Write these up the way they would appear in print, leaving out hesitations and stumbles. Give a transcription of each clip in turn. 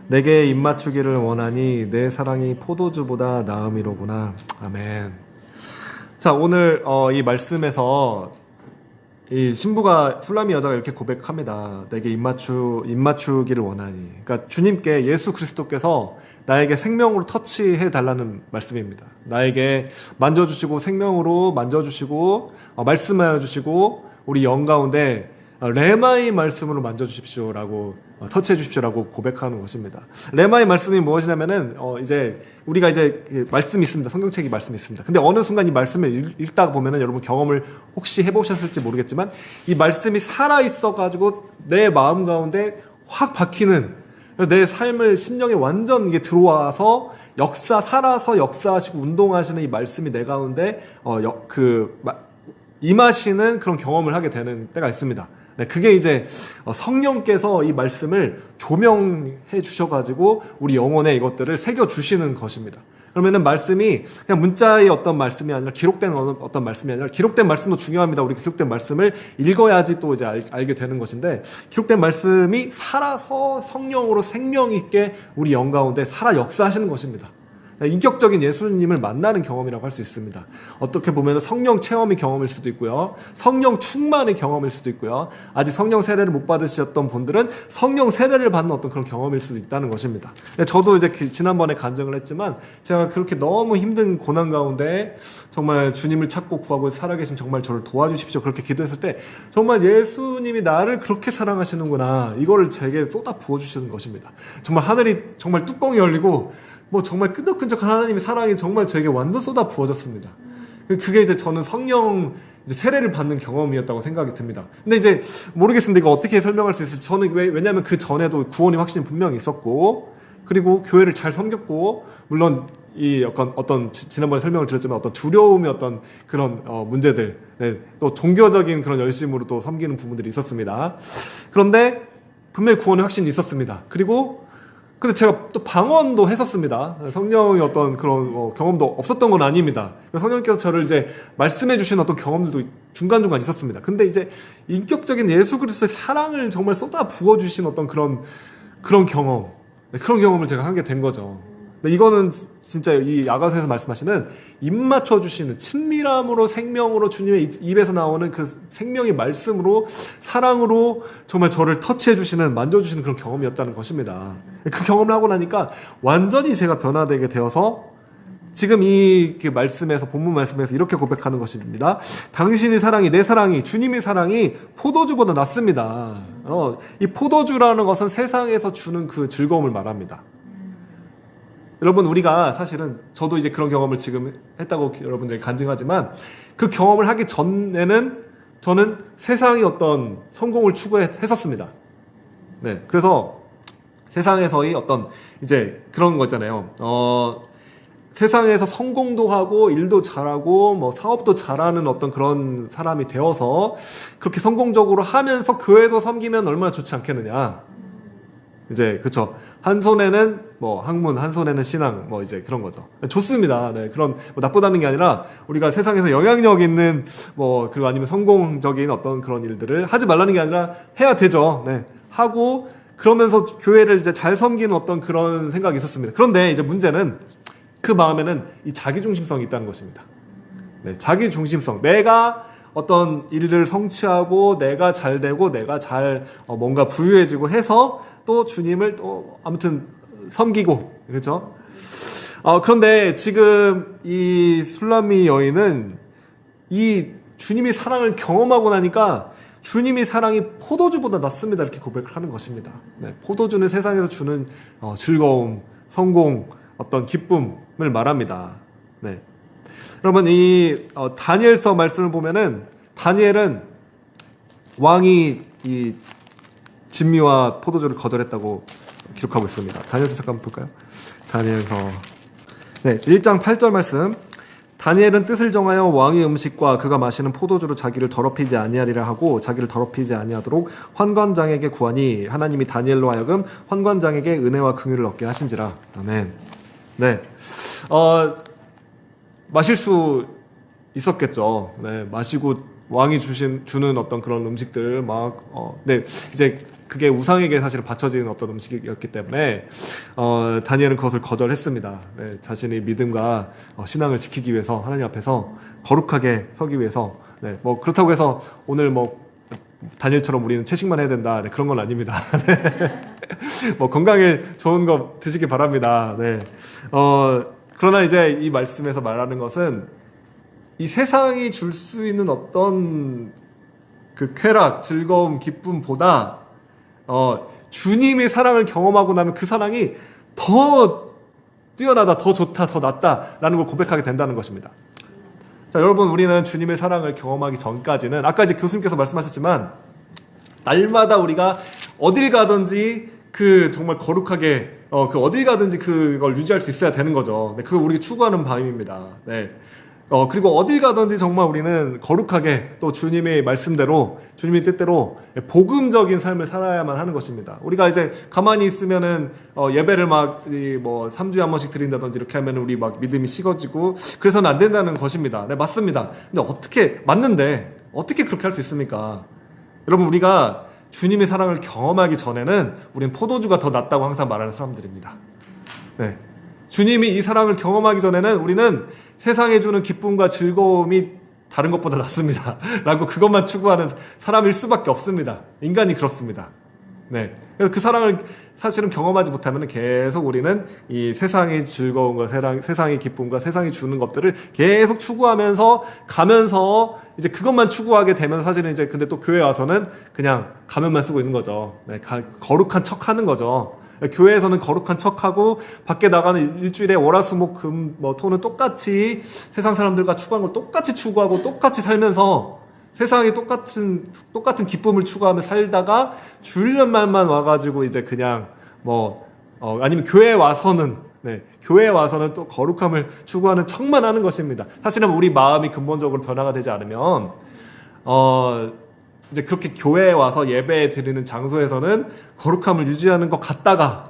내게 입맞추기를 원하니 내 사랑이 포도주보다 나음이로구나. 아멘. 자, 오늘 이 말씀에서 이 신부가 술람이 여자가 이렇게 고백합니다. 내게 입맞추기를 원하니. 그러니까 주님께 예수 그리스도께서 나에게 생명으로 터치해 달라는 말씀입니다. 나에게 만져주시고 생명으로 만져주시고 말씀하여 주시고 우리 영 가운데 레마의 말씀으로 만져주십시오라고 터치해 주십시오라고 고백하는 것입니다. 레마의 말씀이 무엇이냐면은 이제 우리가 이제 말씀이 있습니다. 성경책이 말씀이 있습니다. 근데 어느 순간 이 말씀을 읽다 보면은 여러분 경험을 혹시 해보셨을지 모르겠지만 이 말씀이 살아 있어가지고 내 마음 가운데 확 박히는 내 삶을 심령에 완전 이게 들어와서 살아서 역사하시고 운동하시는 이 말씀이 내 가운데 임하시는 그런 경험을 하게 되는 때가 있습니다. 네, 그게 이제 성령께서 이 말씀을 조명해 주셔가지고 우리 영혼에 이것들을 새겨 주시는 것입니다. 그러면은 말씀이 그냥 문자의 어떤 말씀이 아니라 기록된 어떤 말씀이 아니라 기록된 말씀도 중요합니다. 우리 기록된 말씀을 읽어야지 또 이제 알게 되는 것인데 기록된 말씀이 살아서 성령으로 생명 있게 우리 영 가운데 살아 역사하시는 것입니다. 인격적인 예수님을 만나는 경험이라고 할 수 있습니다. 어떻게 보면 성령 체험의 경험일 수도 있고요. 성령 충만의 경험일 수도 있고요. 아직 성령 세례를 못 받으셨던 분들은 성령 세례를 받는 어떤 그런 경험일 수도 있다는 것입니다. 저도 이제 지난번에 간증을 했지만 제가 그렇게 너무 힘든 고난 가운데 정말 주님을 찾고 구하고 살아계신 정말 저를 도와주십시오. 그렇게 기도했을 때 정말 예수님이 나를 그렇게 사랑하시는구나. 이거를 제게 쏟아 부어주시는 것입니다. 정말 하늘이 정말 뚜껑이 열리고 뭐 정말 끈적끈적한 하나님의 사랑이 정말 저에게 완전 쏟아 부어졌습니다. 그게 이제 저는 성령 세례를 받는 경험이었다고 생각이 듭니다. 근데 이제 모르겠습니다. 이거 어떻게 설명할 수 있을지. 저는 왜냐하면 그 전에도 구원의 확신이 분명히 있었고, 그리고 교회를 잘 섬겼고, 물론 이 약간 어떤 지난번에 설명을 드렸지만 어떤 두려움의 어떤 그런 문제들, 네, 또 종교적인 그런 열심으로 또 섬기는 부분들이 있었습니다. 그런데 분명히 구원의 확신이 있었습니다. 근데 제가 또 방언도 했었습니다. 성령의 어떤 그런 경험도 없었던 건 아닙니다. 성령께서 저를 이제 말씀해 주신 어떤 경험들도 중간중간 있었습니다. 근데 이제 인격적인 예수 그리스도의 사랑을 정말 쏟아 부어 주신 어떤 그런 경험, 그런 경험을 제가 하게 된 거죠. 이거는 진짜 이 야가서에서 말씀하시는 입 맞춰 주시는 친밀함으로 생명으로 주님의 입에서 나오는 그 생명의 말씀으로 사랑으로 정말 저를 터치해 주시는 만져 주시는 그런 경험이었다는 것입니다. 그 경험을 하고 나니까 완전히 제가 변화되게 되어서 지금 이 말씀에서 본문 말씀에서 이렇게 고백하는 것입니다. 당신의 사랑이 내 사랑이 주님의 사랑이 포도주보다 낫습니다. 이 포도주라는 것은 세상에서 주는 그 즐거움을 말합니다. 여러분 우리가 사실은 저도 이제 그런 경험을 지금 했다고 여러분들이 간증하지만 그 경험을 하기 전에는 저는 세상의 어떤 성공을 추구했었습니다. 네, 그래서 세상에서의 어떤 이제 그런 거 있잖아요. 세상에서 성공도 하고 일도 잘하고 뭐 사업도 잘하는 어떤 그런 사람이 되어서 그렇게 성공적으로 하면서 교회도 섬기면 얼마나 좋지 않겠느냐. 이제 그쵸, 한 손에는 뭐 학문, 한 손에는 신앙, 뭐 이제 그런 거죠. 좋습니다. 네, 그런 뭐 나쁘다는 게 아니라 우리가 세상에서 영향력 있는 뭐 그리고 아니면 성공적인 어떤 그런 일들을 하지 말라는 게 아니라 해야 되죠. 네, 하고 그러면서 교회를 이제 잘 섬기는 어떤 그런 생각이 있었습니다. 그런데 이제 문제는 그 마음에는 이 자기 중심성이 있다는 것입니다. 네, 자기 중심성. 내가 어떤 일들을 성취하고 내가 잘 되고 내가 잘 뭔가 부유해지고 해서 또 주님을 또 아무튼 섬기고, 그렇죠? 그런데 지금 이 술람미 여인은 이 주님의 사랑을 경험하고 나니까 주님의 사랑이 포도주보다 낫습니다. 이렇게 고백을 하는 것입니다. 네, 포도주는 세상에서 주는 즐거움, 성공, 어떤 기쁨을 말합니다. 네. 여러분 이 다니엘서 말씀을 보면은 다니엘은 왕이 이 진미와 포도주를 거절했다고 기록하고 있습니다. 다니엘서 잠깐 볼까요? 다니엘서 1장 8절 말씀. 다니엘은 뜻을 정하여 왕의 음식과 그가 마시는 포도주로 자기를 더럽히지 아니하리라 하고 자기를 더럽히지 아니하도록 환관장에게 구하니 하나님이 다니엘로 하여금 환관장에게 은혜와 긍휼을 얻게 하신지라. 아멘. 네, 마실 수 있었겠죠. 네, 마시고 왕이 주는 어떤 그런 음식들 네, 이제 그게 우상에게 사실 바쳐지는 어떤 음식이었기 때문에 다니엘은 그것을 거절했습니다. 네, 자신의 믿음과 신앙을 지키기 위해서 하나님 앞에서 거룩하게 서기 위해서 네, 뭐 그렇다고 해서 오늘 뭐 다니엘처럼 우리는 채식만 해야 된다. 네, 그런 건 아닙니다. 네. 뭐 건강에 좋은 거 드시기 바랍니다. 네. 그러나 이제 이 말씀에서 말하는 것은 이 세상이 줄 수 있는 어떤 그 쾌락, 즐거움, 기쁨보다 주님의 사랑을 경험하고 나면 그 사랑이 더 뛰어나다, 더 좋다, 더 낫다라는 걸 고백하게 된다는 것입니다. 자, 여러분, 우리는 주님의 사랑을 경험하기 전까지는 아까 이제 교수님께서 말씀하셨지만 날마다 우리가 어딜 가든지 그 정말 거룩하게 그 어딜 가든지 그걸 유지할 수 있어야 되는 거죠. 네, 그걸 우리가 추구하는 바입니다. 네. 그리고 어딜 가든지 정말 우리는 거룩하게 또 주님의 말씀대로 주님의 뜻대로 복음적인 삶을 살아야만 하는 것입니다. 우리가 이제 가만히 있으면은 예배를 막 뭐 3주에 한 번씩 드린다든지 이렇게 하면 우리 막 믿음이 식어지고 그래서는 안 된다는 것입니다. 네, 맞습니다. 근데 맞는데 어떻게 그렇게 할 수 있습니까? 여러분, 우리가 주님의 사랑을 경험하기 전에는 우린 포도주가 더 낫다고 항상 말하는 사람들입니다. 네. 주님이 이 사랑을 경험하기 전에는 우리는 세상에 주는 기쁨과 즐거움이 다른 것보다 낫습니다. 라고 그것만 추구하는 사람일 수밖에 없습니다. 인간이 그렇습니다. 네. 그래서 그 사랑을 사실은 경험하지 못하면 계속 우리는 이 세상의 즐거움과 세상의 기쁨과 세상이 주는 것들을 계속 추구하면서 가면서 이제 그것만 추구하게 되면 사실은 이제 근데 또 교회 와서는 그냥 가면만 쓰고 있는 거죠. 네. 거룩한 척 하는 거죠. 교회에서는 거룩한 척하고 밖에 나가는 일주일에 월화수목금 토는 똑같이 세상 사람들과 추구하는 걸 똑같이 추구하고 똑같이 살면서 세상에 똑같은 기쁨을 추구하며 살다가 주일날만 와가지고 이제 그냥 아니면 교회에 와서는 교회에 와서는 또 거룩함을 추구하는 척만 하는 것입니다. 사실은 우리 마음이 근본적으로 변화가 되지 않으면 이제 그렇게 교회에 와서 예배 드리는 장소에서는 거룩함을 유지하는 것 같다가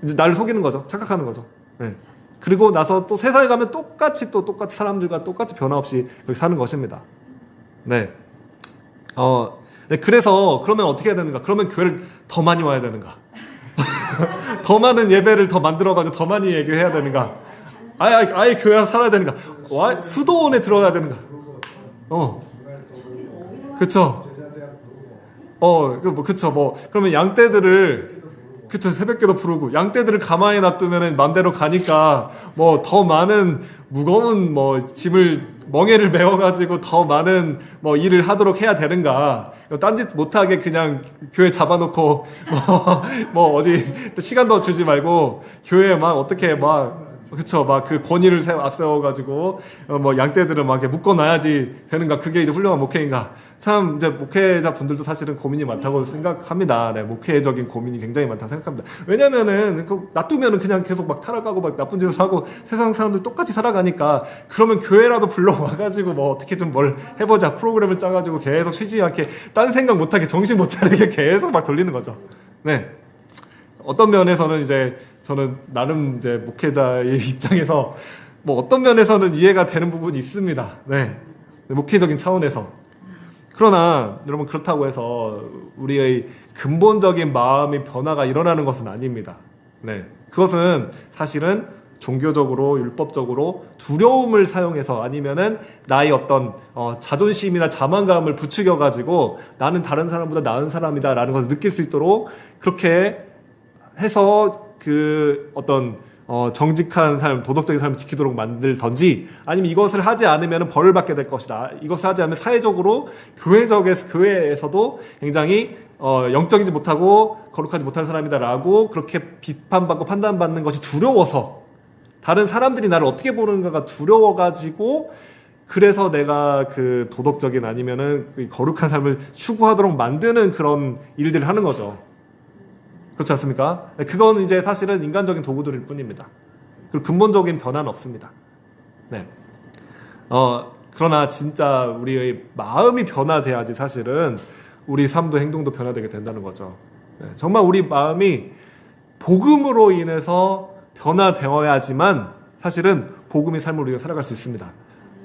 이제 나를 속이는 거죠. 착각하는 거죠. 네. 그리고 나서 또 세상에 가면 똑같이 사람들과 똑같이 변화 없이 그렇게 사는 것입니다. 네. 네. 그래서 그러면 어떻게 해야 되는가? 그러면 교회를 더 많이 와야 되는가? 더 많은 예배를 더 만들어가지고 더 많이 얘기해야 되는가? 아예 교회에서 살아야 되는가? 수도원에 들어가야 되는가? 그쵸. 그쵸. 그러면 양떼들을, 그쵸. 새벽기도 부르고, 양떼들을 가만히 놔두면 맘대로 가니까, 더 많은 무거운, 짐을, 멍에를 메워가지고 더 많은, 일을 하도록 해야 되는가. 딴짓 못하게 그냥 교회 잡아놓고, 어디, 시간도 주지 말고, 교회에 그쵸. 그 권위를 앞세워가지고, 양떼들을 묶어놔야지 되는가. 그게 이제 훌륭한 목회인가. 참, 이제 목회자 분들도 사실은 고민이 많다고 생각합니다. 네, 목회적인 고민이 굉장히 많다고 생각합니다. 왜냐면은, 놔두면은 그냥 계속 타락하고 나쁜 짓을 하고 세상 사람들 똑같이 살아가니까, 그러면 교회라도 불러와가지고 어떻게 좀 뭘 해보자. 프로그램을 짜가지고 계속 쉬지 않게, 딴 생각 못하게, 정신 못 차리게 계속 돌리는 거죠. 네. 어떤 면에서는 이제, 저는 나름 이제 목회자의 입장에서 어떤 면에서는 이해가 되는 부분이 있습니다. 네. 목회적인 차원에서. 그러나 여러분, 그렇다고 해서 우리의 근본적인 마음의 변화가 일어나는 것은 아닙니다. 네. 그것은 사실은 종교적으로 율법적으로 두려움을 사용해서 아니면은 나의 어떤 자존심이나 자만감을 부추겨 가지고 나는 다른 사람보다 나은 사람이다라는 것을 느낄 수 있도록 그렇게 해서 그 어떤 정직한 삶, 도덕적인 삶을 지키도록 만들던지, 아니면 이것을 하지 않으면 벌을 받게 될 것이다. 이것을 하지 않으면 사회적으로 교회에서도 굉장히 영적이지 못하고 거룩하지 못한 사람이다라고 그렇게 비판받고 판단받는 것이 두려워서, 다른 사람들이 나를 어떻게 보는가가 두려워가지고, 그래서 내가 그 도덕적인 아니면은 거룩한 삶을 추구하도록 만드는 그런 일들을 하는 거죠. 그렇지 않습니까? 그건 이제 사실은 인간적인 도구들일 뿐입니다. 그리고 근본적인 변화는 없습니다. 네. 그러나 진짜 우리의 마음이 변화돼야지 사실은 우리 삶도 행동도 변화되게 된다는 거죠. 네. 정말 우리 마음이 복음으로 인해서 변화되어야지만 사실은 복음의 삶을 우리가 살아갈 수 있습니다.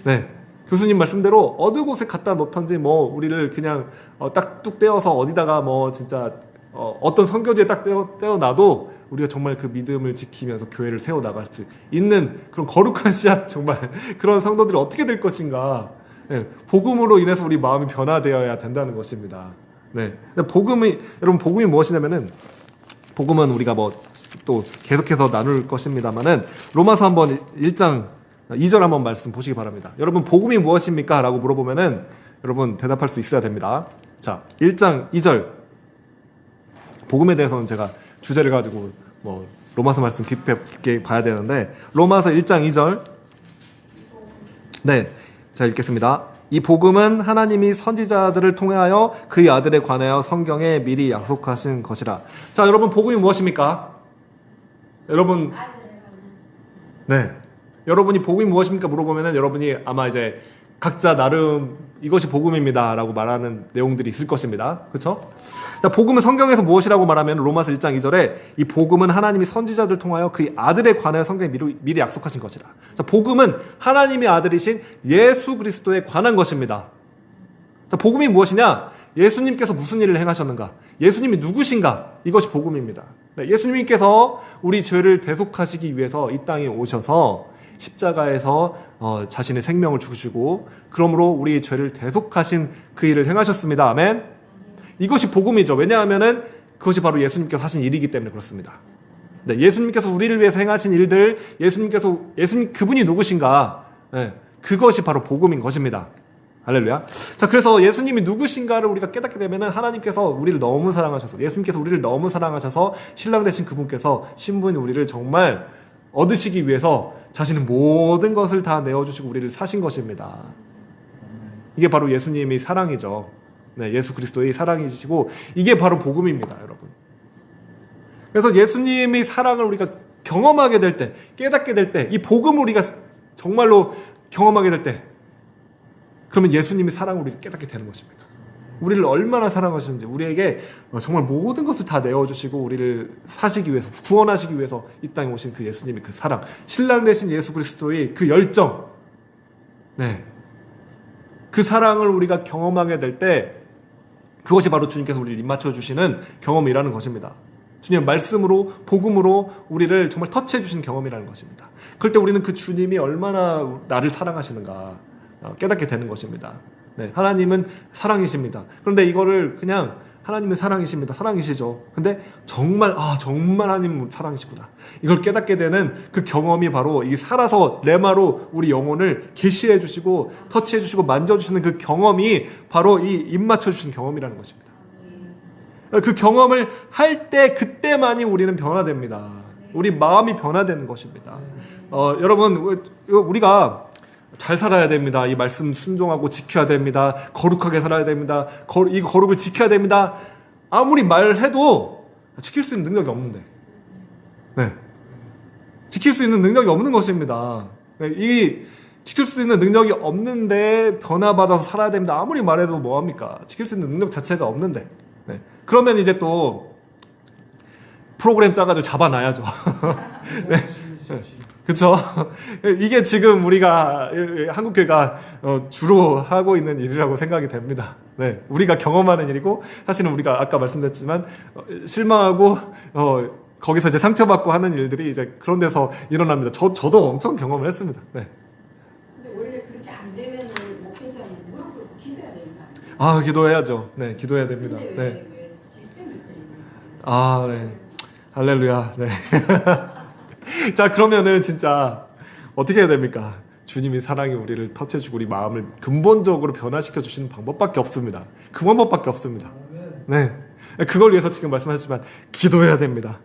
네. 교수님 말씀대로 어느 곳에 갖다 놓던지 뭐 우리를 그냥 딱 뚝 떼어서 어디다가 뭐 진짜 어떤 선교지에 딱 떼어놔도 우리가 정말 그 믿음을 지키면서 교회를 세워나갈 수 있는 그런 거룩한 씨앗, 정말 그런 성도들이 어떻게 될 것인가. 네, 복음으로 인해서 우리 마음이 변화되어야 된다는 것입니다. 네, 여러분 복음이 무엇이냐면은, 복음은 우리가 뭐 또 계속해서 나눌 것입니다만은, 로마서 한번 1장 2절 한번 말씀 보시기 바랍니다. 여러분 복음이 무엇입니까? 라고 물어보면은 여러분 대답할 수 있어야 됩니다. 자, 1장 2절. 복음에 대해서는 제가 주제를 가지고 뭐 로마서 말씀 깊게 봐야 되는데, 로마서 1장 2절. 네, 자 읽겠습니다. 이 복음은 하나님이 선지자들을 통하여 그의 아들에 관하여 성경에 미리 약속하신 것이라. 자, 여러분 복음이 무엇입니까? 여러분, 네, 여러분이 복음이 무엇입니까? 물어보면은 여러분이 아마 이제 각자 나름 이것이 복음입니다 라고 말하는 내용들이 있을 것입니다. 그렇죠? 자, 복음은 성경에서 무엇이라고 말하면 로마서 1장 2절에 이 복음은 하나님이 선지자들 통하여 그의 아들에 관하여 성경에 미리 약속하신 것이라. 자, 복음은 하나님의 아들이신 예수 그리스도에 관한 것입니다. 자, 복음이 무엇이냐? 예수님께서 무슨 일을 행하셨는가? 예수님이 누구신가? 이것이 복음입니다. 네, 예수님께서 우리 죄를 대속하시기 위해서 이 땅에 오셔서 십자가에서 자신의 생명을 주시고, 그러므로 우리의 죄를 대속하신 그 일을 행하셨습니다. 아멘. 이것이 복음이죠. 왜냐하면은 그것이 바로 예수님께서 하신 일이기 때문에 그렇습니다. 네, 예수님께서 우리를 위해서 행하신 일들, 예수님 그분이 누구신가? 네, 그것이 바로 복음인 것입니다. 할렐루야. 자, 그래서 예수님이 누구신가를 우리가 깨닫게 되면은 하나님께서 우리를 너무 사랑하셔서, 예수님께서 우리를 너무 사랑하셔서 신랑 되신 그분께서 신부인 우리를 정말 얻으시기 위해서 자신의 모든 것을 다 내어주시고 우리를 사신 것입니다. 이게 바로 예수님의 사랑이죠. 네, 예수 그리스도의 사랑이시고 이게 바로 복음입니다, 여러분. 그래서 예수님의 사랑을 우리가 경험하게 될 때, 깨닫게 될 때, 이 복음을 우리가 정말로 경험하게 될 때, 그러면 예수님의 사랑을 우리가 깨닫게 되는 것입니다. 우리를 얼마나 사랑하시는지, 우리에게 정말 모든 것을 다 내어주시고 우리를 사시기 위해서, 구원하시기 위해서 이 땅에 오신 그 예수님의 그 사랑, 신랑 되신 예수 그리스도의 그 열정, 네, 그 사랑을 우리가 경험하게 될 때, 그것이 바로 주님께서 우리를 입맞춰 주시는 경험이라는 것입니다. 주님의 말씀으로, 복음으로 우리를 정말 터치해 주신 경험이라는 것입니다. 그럴 때 우리는 그 주님이 얼마나 나를 사랑하시는가 깨닫게 되는 것입니다. 네, 하나님은 사랑이십니다. 그런데 이거를 그냥 하나님은 사랑이십니다, 사랑이시죠. 근데 정말 하나님 사랑이시구나, 이걸 깨닫게 되는 그 경험이 바로 이 살아서 레마로 우리 영혼을 계시해 주시고 터치해 주시고 만져주시는 그 경험이 바로 이 입맞춰 주신 경험이라는 것입니다. 그 경험을 할 때 그때만이 우리는 변화됩니다. 우리 마음이 변화되는 것입니다. 여러분, 우리가 잘 살아야 됩니다. 이 말씀 순종하고 지켜야 됩니다. 거룩하게 살아야 됩니다. 이 거룩을 지켜야 됩니다. 아무리 말해도 지킬 수 있는 능력이 없는데, 네, 지킬 수 있는 능력이 없는 것입니다. 네, 이 지킬 수 있는 능력이 없는데 변화받아서 살아야 됩니다. 아무리 말해도 뭐합니까? 지킬 수 있는 능력 자체가 없는데. 네, 그러면 이제 또 프로그램 짜가지고 잡아놔야죠. 네. 네. 그쵸? 이게 지금 우리가 한국교회가 주로 하고 있는 일이라고 생각이 됩니다. 네, 우리가 경험하는 일이고, 사실은 우리가 아까 말씀드렸지만 실망하고 거기서 이제 상처받고 하는 일들이 이제 그런 데서 일어납니다. 저도 엄청 경험을 했습니다. 네. 근데 원래 그렇게 안 되면은 목회자는 무릎 꿇고 기도해야 되는 거 아니에요? 아, 기도해야죠. 네, 기도해야 됩니다. 근데 네. 왜 시스템이 틀리는 아, 네. 할렐루야. 네. 자, 그러면은 진짜 어떻게 해야 됩니까? 주님이 사랑이 우리를 터치해주고 우리 마음을 근본적으로 변화시켜 주시는 방법밖에 없습니다. 그 방법밖에 없습니다. 네, 그걸 위해서 지금 말씀하셨지만 기도해야 됩니다.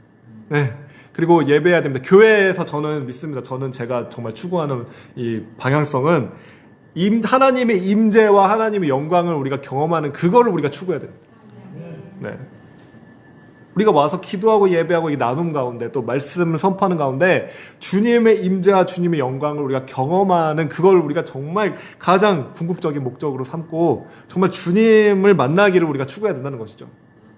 네, 그리고 예배해야 됩니다. 교회에서 저는 믿습니다. 저는 제가 정말 추구하는 이 방향성은 하나님의 임재와 하나님의 영광을 우리가 경험하는 그거를 우리가 추구해야 됩니다. 네. 우리가 와서 기도하고 예배하고 이 나눔 가운데 또 말씀을 선포하는 가운데 주님의 임재와 주님의 영광을 우리가 경험하는 그걸 우리가 정말 가장 궁극적인 목적으로 삼고 정말 주님을 만나기를 우리가 추구해야 된다는 것이죠.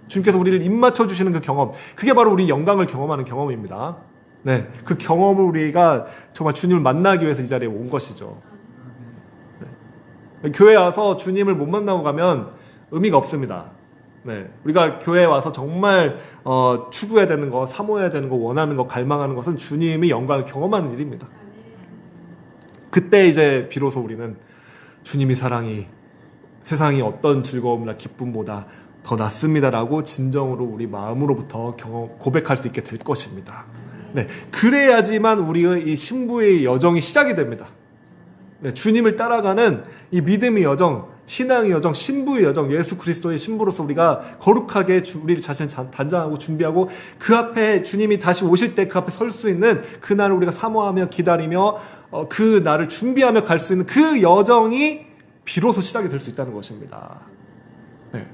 주님께서 우리를 입맞춰 주시는 그 경험, 그게 바로 우리 영광을 경험하는 경험입니다. 네, 그 경험을 우리가 정말 주님을 만나기 위해서 이 자리에 온 것이죠. 네. 교회 와서 주님을 못 만나고 가면 의미가 없습니다. 네, 우리가 교회에 와서 정말 추구해야 되는 거, 사모해야 되는 거, 원하는 거, 갈망하는 것은 주님이 영광을 경험하는 일입니다. 그때 이제 비로소 우리는 주님이 사랑이 세상이 어떤 즐거움이나 기쁨보다 더 낫습니다라고 진정으로 우리 마음으로부터 고백할 수 있게 될 것입니다. 네, 그래야지만 우리의 이 신부의 여정이 시작이 됩니다. 네, 주님을 따라가는 이 믿음의 여정, 신앙의 여정, 신부의 여정, 예수 그리스도의 신부로서 우리가 거룩하게 우리 자신을 단장하고 준비하고 그 앞에 주님이 다시 오실 때 그 앞에 설 수 있는 그날을 우리가 사모하며 기다리며 그 날을 준비하며 갈 수 있는 그 여정이 비로소 시작이 될 수 있다는 것입니다. 네.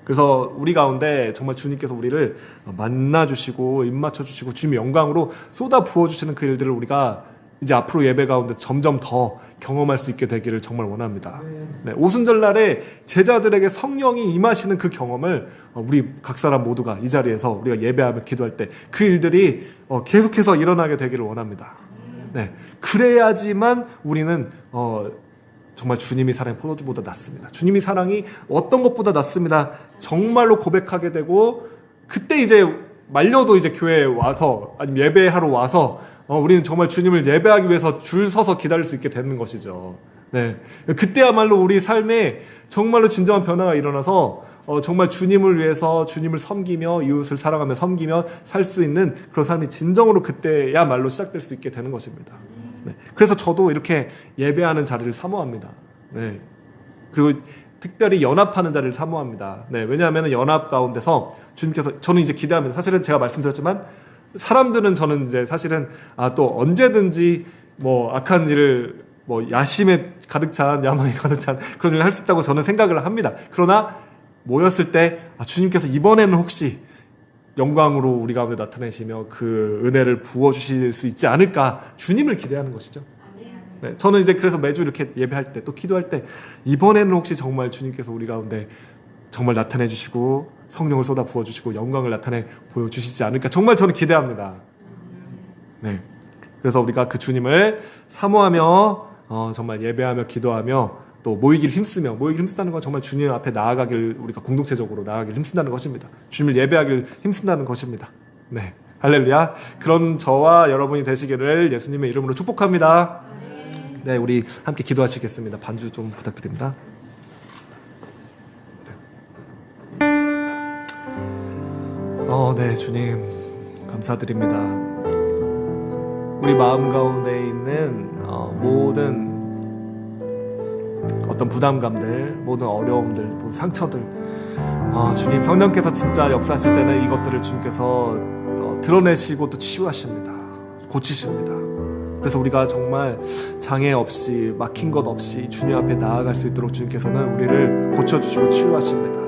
그래서 우리 가운데 정말 주님께서 우리를 만나주시고 입맞춰주시고 주님의 영광으로 쏟아 부어주시는 그 일들을 우리가 이제 앞으로 예배 가운데 점점 더 경험할 수 있게 되기를 정말 원합니다. 네, 오순절날에 제자들에게 성령이 임하시는 그 경험을 우리 각 사람 모두가 이 자리에서 우리가 예배하며 기도할 때 그 일들이 계속해서 일어나게 되기를 원합니다. 네, 그래야지만 우리는 정말 주님이 사랑이 포도주보다 낫습니다. 주님이 사랑이 어떤 것보다 낫습니다. 정말로 고백하게 되고 그때 이제 말려도 이제 교회에 와서 아니면 예배하러 와서 우리는 정말 주님을 예배하기 위해서 줄 서서 기다릴 수 있게 되는 것이죠. 네, 그때야말로 우리 삶에 정말로 진정한 변화가 일어나서 정말 주님을 위해서 주님을 섬기며 이웃을 사랑하며 섬기며 살 수 있는 그런 삶이 진정으로 그때야말로 시작될 수 있게 되는 것입니다. 네, 그래서 저도 이렇게 예배하는 자리를 사모합니다. 네, 그리고 특별히 연합하는 자리를 사모합니다. 네, 왜냐하면 연합 가운데서 주님께서 저는 이제 기대합니다. 사실은 제가 말씀드렸지만 사람들은 저는 이제 사실은 또 언제든지 뭐 악한 일을 뭐 야심에 가득 찬 야망에 가득 찬 그런 일을 할 수 있다고 저는 생각을 합니다. 그러나 모였을 때 주님께서 이번에는 혹시 영광으로 우리 가운데 나타내시며 그 은혜를 부어주실 수 있지 않을까 주님을 기대하는 것이죠. 네, 저는 이제 그래서 매주 이렇게 예배할 때 또 기도할 때 이번에는 혹시 정말 주님께서 우리 가운데 정말 나타내 주시고 성령을 쏟아 부어 주시고 영광을 나타내 보여주시지 않을까 정말 저는 기대합니다. 네, 그래서 우리가 그 주님을 사모하며 정말 예배하며 기도하며 또 모이기를 힘쓰다는 건 정말 주님 앞에 나아가길 우리가 공동체적으로 나아가길 힘쓴다는 것입니다. 주님을 예배하길 힘쓴다는 것입니다. 네, 할렐루야. 그런 저와 여러분이 되시기를 예수님의 이름으로 축복합니다. 네, 우리 함께 기도하시겠습니다. 반주 좀 부탁드립니다. 네, 주님 감사드립니다. 우리 마음 가운데 있는 모든 어떤 부담감들, 모든 어려움들, 모든 상처들, 주님 성령께서 진짜 역사하실 때는 이것들을 주님께서 드러내시고 또 치유하십니다. 고치십니다. 그래서 우리가 정말 장애 없이 막힌 것 없이 주님 앞에 나아갈 수 있도록 주님께서는 우리를 고쳐주시고 치유하십니다.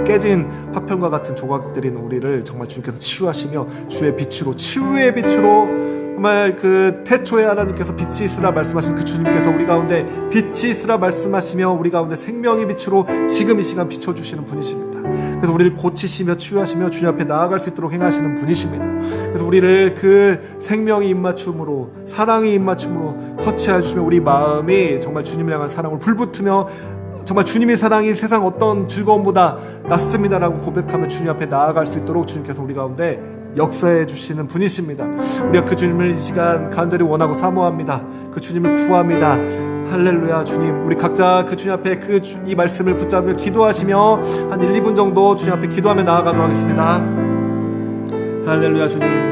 깨진 파편과 같은 조각들인 우리를 정말 주님께서 치유하시며 주의 빛으로 치유의 빛으로 정말 그 태초에 하나님께서 빛이 있으라 말씀하신 그 주님께서 우리 가운데 빛이 있으라 말씀하시며 우리 가운데 생명의 빛으로 지금 이 시간 비춰주시는 분이십니다. 그래서 우리를 고치시며 치유하시며 주님 앞에 나아갈 수 있도록 행하시는 분이십니다. 그래서 우리를 그 생명의 입맞춤으로 사랑의 입맞춤으로 터치해 주시며 우리 마음이 정말 주님을 향한 사랑으로 불붙으며 정말 주님의 사랑이 세상 어떤 즐거움보다 낫습니다라고 고백하며 주님 앞에 나아갈 수 있도록 주님께서 우리 가운데 역사해 주시는 분이십니다. 우리가 그 주님을 이 시간 간절히 원하고 사모합니다. 그 주님을 구합니다. 할렐루야. 주님, 우리 각자 그 주님 앞에 이 말씀을 붙잡으며 기도하시며 한 1, 2분 정도 주님 앞에 기도하며 나아가도록 하겠습니다. 할렐루야. 주님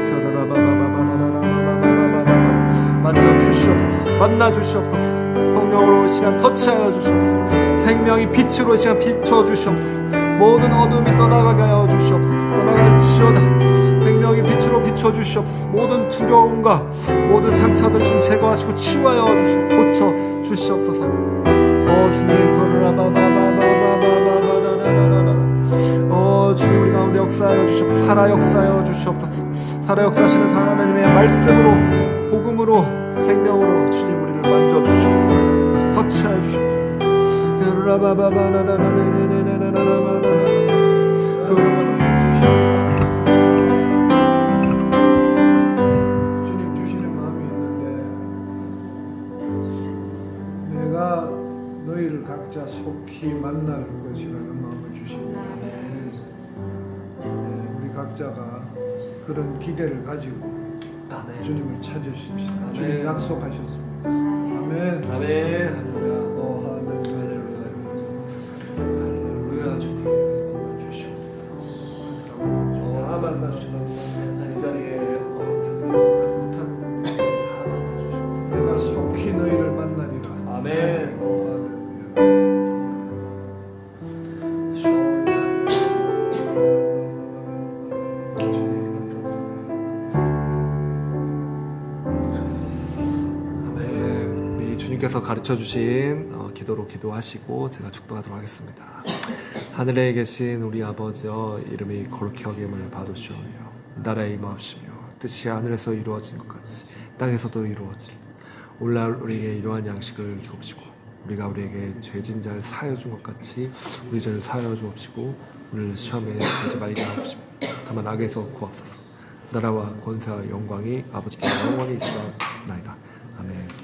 만져 주시옵소서. 만나 주시옵소서. 성령으로 시간 터치하여 주시옵소서. 생명이 빛으로 시간 비춰 주시옵소서. 모든 어둠이 떠나가게 하여 주시옵소서. 떠나갈지어다. 생명이 빛으로 비춰 주시옵소서. 모든 두려움과 모든 상처들 좀 제거하시고 치유하여 주시고 고쳐 주시옵소서. 주님 주님 우리 가운데 역사하여 주시옵소서. 살아 역사하여 주시옵소서. 살아 역사하시는 하나님의 말씀으로 복음으로 생명으로 주님 우리를 만져 주시옵소서. 터치하여 주시옵소서. 주님 주시는 마음이 있는데 내가 너희를 각자 속히 만날 것이라는 마음을 주십니다. 우리 각자가 그런 기대를 가지고 주님을 찾으십시다. 주님 약속하셨습니다. 아멘. 아멘. 할렐루야. 할렐루야. 할렐루야. 주님 만나 주시옵소서. 다 만나 주시옵소서. 이 자리에 가지 못한 다 만나 주시옵소서. 내가 속히 너희를 만나리라. 아멘. 주님께서 가르쳐 주신 기도로 기도하시고 제가 축도하도록 하겠습니다. 하늘에 계신 우리 아버지여, 이름이 거룩히 여김을 받으시오며 나라에 임하옵시며 뜻이 하늘에서 이루어진 것 같이 땅에서도 이루어지리. 오늘날 우리에게 이러한 양식을 주옵시고 우리가 우리에게 죄진 자를 사하여 준 것 같이 우리 죄를 사하여 주옵시고 우리를 시험에 들지 말게 하옵시며 다만 악에서 구하옵소서. 나라와 권세와 영광이 아버지께 영원히 있사옵나이다. 아멘.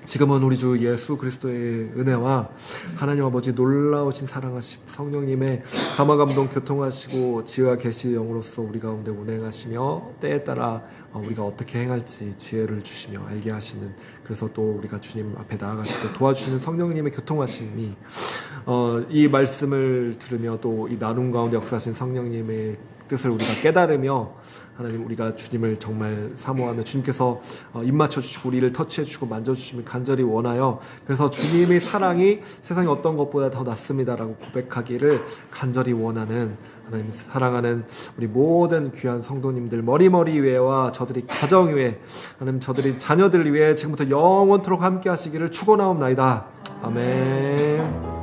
지금은 우리 주 예수 그리스도의 은혜와 하나님 아버지 놀라우신 사랑하심 성령님의 감화감동 교통하시고 지혜와 계시의 영으로서 우리 가운데 운행하시며 때에 따라 우리가 어떻게 행할지 지혜를 주시며 알게 하시는, 그래서 또 우리가 주님 앞에 나아가실 때 도와주시는 성령님의 교통하심이 이 말씀을 들으며 또 이 나눔 가운데 역사하신 성령님의 뜻을 우리가 깨달으며 하나님 우리가 주님을 정말 사모하며 주님께서 입맞춰 주시고 우리를 터치해 주시고 만져 주심을 간절히 원하여, 그래서 주님의 사랑이 세상의 어떤 것보다 더 낫습니다라고 고백하기를 간절히 원하는 하나님 사랑하는 우리 모든 귀한 성도님들 머리머리 위에와 저들이 가정 위에 하나님 저들이 자녀들 위에 지금부터 영원토록 함께 하시기를 축원하옵나이다. 아멘.